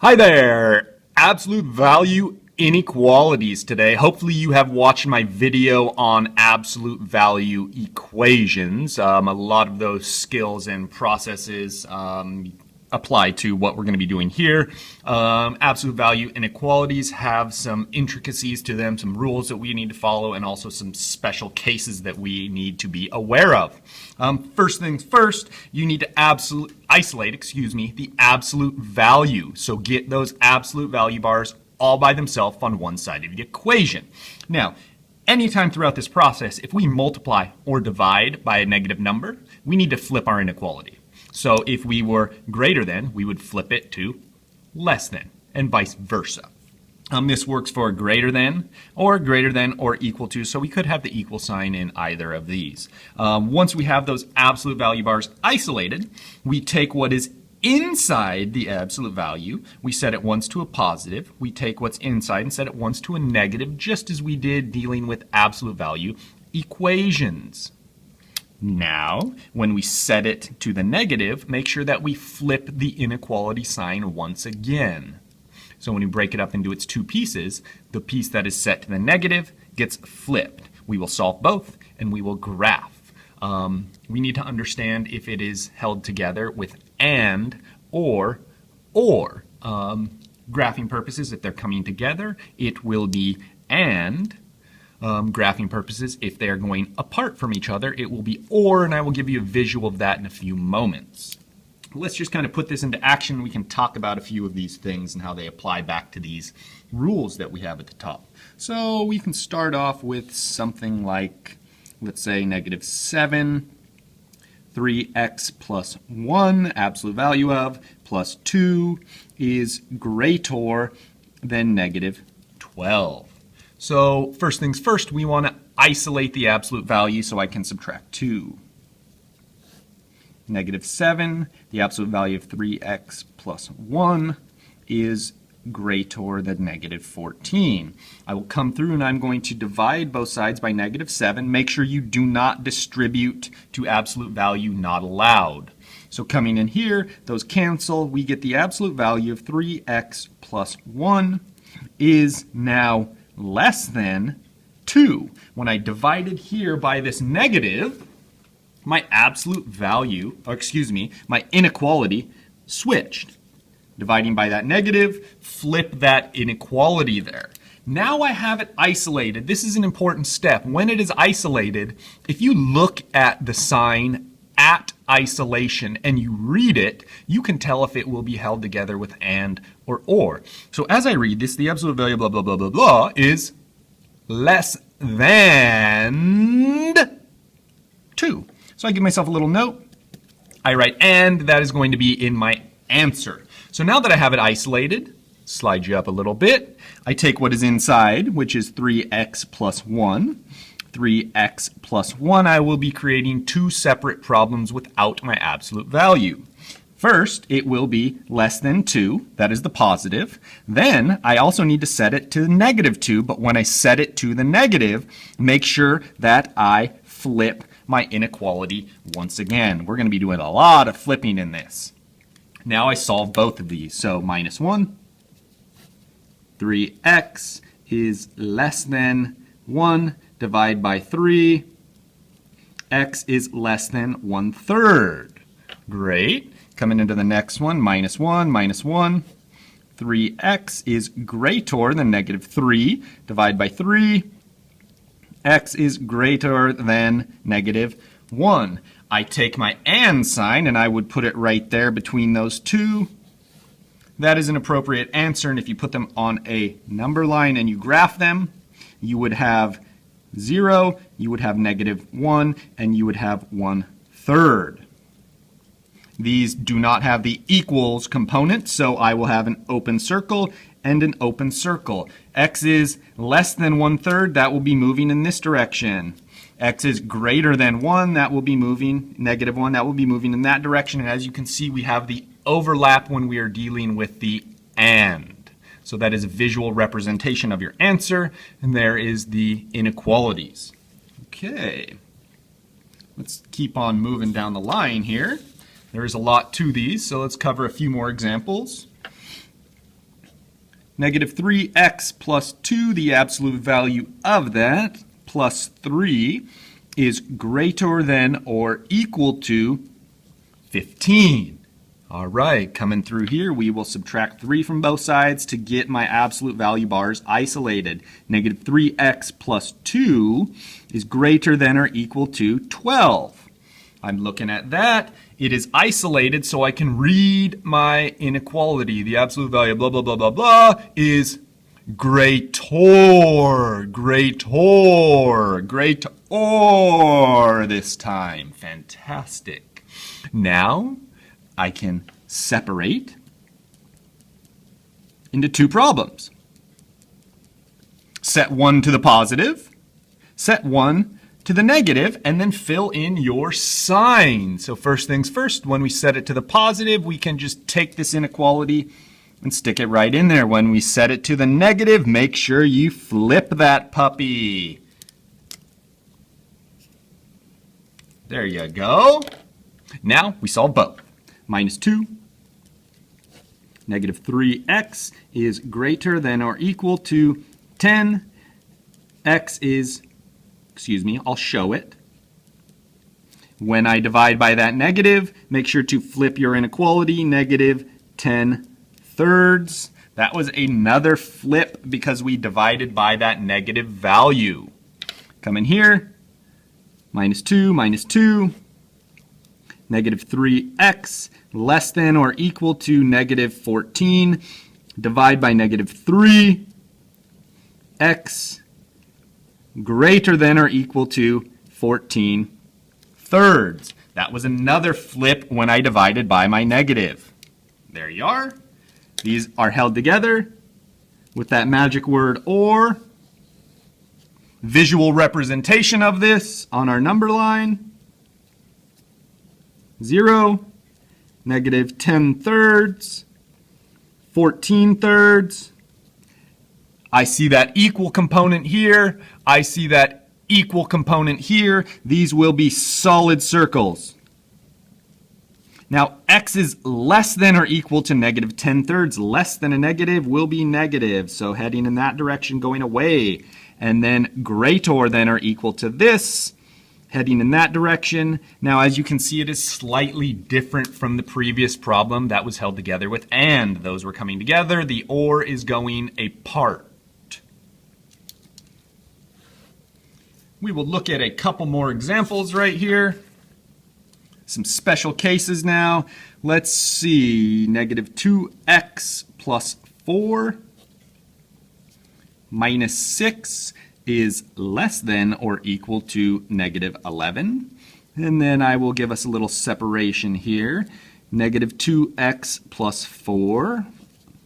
Hi there! Absolute value inequalities today. Hopefully you have watched my video on absolute value equations. A lot of those skills and processes apply to what we're going to be doing here. Absolute value inequalities have some intricacies to them, some rules that we need to follow, and also some special cases that we need to be aware of. First things first, you need to isolate the absolute value. So get those absolute value bars all by themselves on one side of the equation. Now, anytime throughout this process, if we multiply or divide by a negative number, we need to flip our inequality. So if we were greater than, we would flip it to less than, and vice versa. This works for greater than or equal to, so we could have the equal sign in either of these. Once we have those absolute value bars isolated, we take what is inside the absolute value, we set it once to a positive, we take what's inside and set it once to a negative, just as we did dealing with absolute value equations. Now, when we set it to the negative, make sure that we flip the inequality sign once again. So when we break it up into its two pieces, the piece that is set to the negative gets flipped. We will solve both and we will graph. We need to understand if it is held together with and or. Graphing purposes, if they're coming together, it will be and. Graphing purposes, if they are going apart from each other, it will be or, and I will give you a visual of that in a few moments. Let's just kind of put this into action. We can talk about a few of these things and how they apply back to these rules that we have at the top. So we can start off with something like, let's say, -7, 3x plus 1, absolute value of, plus 2 is greater than -12. So first things first, we want to isolate the absolute value, so I can subtract 2. -7, the absolute value of 3x plus 1 is greater than -14. I will come through and I'm going to divide both sides by -7. Make sure you do not distribute to absolute value not allowed. So coming in here, those cancel. We get the absolute value of 3x plus 1 is now less than 2. When I divided here by this negative, my absolute value, my inequality switched. Dividing by that negative, flip that inequality there. Now I have it isolated. This is an important step. When it is isolated, if you look at the sign at isolation and you read it, you can tell if it will be held together with and or. So as I read this, the absolute value blah, blah, blah, blah, blah is less than 2. So I give myself a little note. I write and, that is going to be in my answer. So now that I have it isolated, slide you up a little bit, I take what is inside, which is 3x plus 1. 3x plus 1, I will be creating two separate problems without my absolute value. First, it will be less than 2, that is the positive. Then, I also need to set it to -2, but when I set it to the negative, make sure that I flip my inequality once again. We're going to be doing a lot of flipping in this. Now I solve both of these. So -1, 3x is less than 1, divide by 3, x is less than 1/3. Great. Coming into the next one, -1, -1, 3x is greater than -3, divide by 3, x is greater than -1. I take my and sign and I would put it right there between those two. That is an appropriate answer, and if you put them on a number line and you graph them, you would have 0, you would have -1, and you would have 1/3. These do not have the equals component, so I will have an open circle and an open circle. X is less than 1/3, that will be moving in this direction. X is greater than 1, that will be moving, -1, that will be moving in that direction. And as you can see, we have the overlap when we are dealing with the and. So that is a visual representation of your answer, and there is the inequalities. Okay, let's keep on moving down the line here. There is a lot to these, so let's cover a few more examples. Negative 3x plus 2, the absolute value of that, plus 3, is greater than or equal to 15. All right, coming through here, we will subtract 3 from both sides to get my absolute value bars isolated. Negative 3x plus 2 is greater than or equal to 12. I'm looking at that. It is isolated, so I can read my inequality. The absolute value, blah, blah, blah, blah, blah, is greater this time. Fantastic. Now, I can separate into two problems. Set one to the positive, set one to the negative, and then fill in your sign. So first things first, when we set it to the positive, we can just take this inequality and stick it right in there. When we set it to the negative, make sure you flip that puppy. There you go. Now we solve both. Minus 2, negative 3x is greater than or equal to 10. X is, I'll show it. When I divide by that negative, make sure to flip your inequality, negative 10 thirds. That was another flip because we divided by that negative value. Come in here, minus 2, negative 3x less than or equal to negative 14. Divide by negative 3. X greater than or equal to 14 thirds. That was another flip when I divided by my negative. There you are. These are held together with that magic word or. Visual representation of this on our number line. 0, negative 10 thirds, 14 thirds. I see that equal component here. I see that equal component here. These will be solid circles. Now, x is less than or equal to negative 10 thirds. Less than a negative will be negative. So heading in that direction, going away. And then greater than or equal to this. Heading in that direction. Now, as you can see, it is slightly different from the previous problem that was held together with and. Those were coming together. The or is going apart. We will look at a couple more examples right here. Some special cases now. Let's see. Negative 2x plus 4 minus 6 is less than or equal to negative 11. And then I will give us a little separation here. Negative 2x plus 4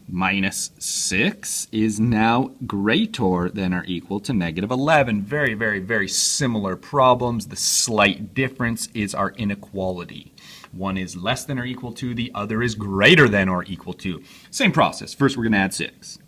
minus 6 is now greater than or equal to negative 11. Very, very, very similar problems. The slight difference is our inequality. One is less than or equal to, the other is greater than or equal to. Same process. First, we're going to add 6.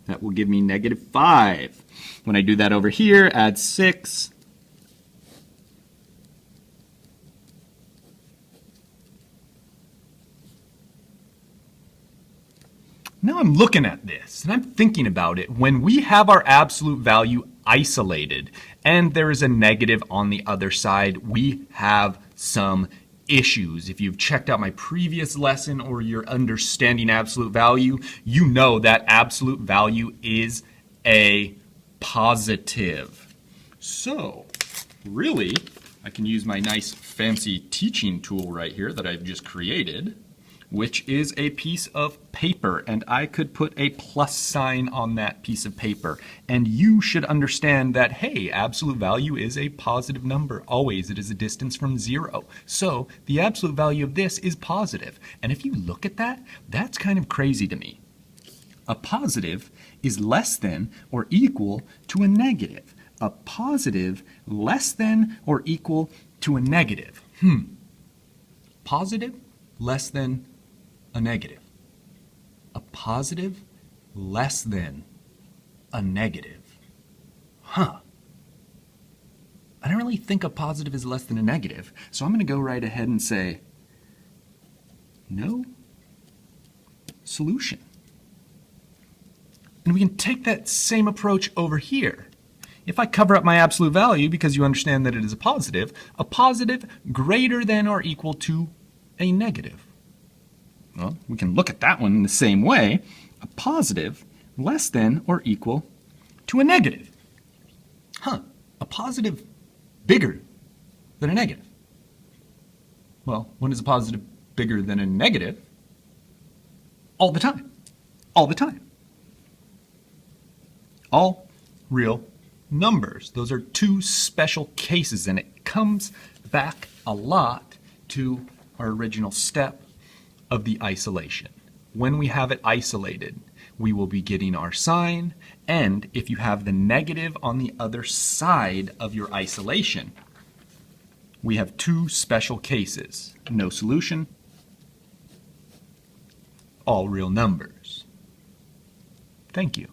That will give me negative 5. When I do that over here, add 6. Now I'm looking at this and I'm thinking about it. When we have our absolute value isolated and there is a negative on the other side, we have some issues. If you've checked out my previous lesson or you're understanding absolute value, you know that absolute value is a positive. So, really, I can use my nice fancy teaching tool right here that I've just created, which is a piece of paper, and I could put a plus sign on that piece of paper. And you should understand that, hey, absolute value is a positive number. Always, it is a distance from 0. So the absolute value of this is positive. And if you look at that, that's kind of crazy to me. A positive is less than or equal to a negative. A positive less than or equal to a negative. Positive less than a negative. A positive less than a negative. I don't really think a positive is less than a negative, so I'm going to go right ahead and say no solution. And we can take that same approach over here. If I cover up my absolute value because you understand that it is a positive greater than or equal to a negative. Well, we can look at that one in the same way. A positive less than or equal to a negative. A positive bigger than a negative. Well, when is a positive bigger than a negative? All the time. All the time. All real numbers. Those are two special cases, and it comes back a lot to our original step of the isolation. When we have it isolated, we will be getting our sign, and if you have the negative on the other side of your isolation, we have two special cases. No solution, all real numbers. Thank you.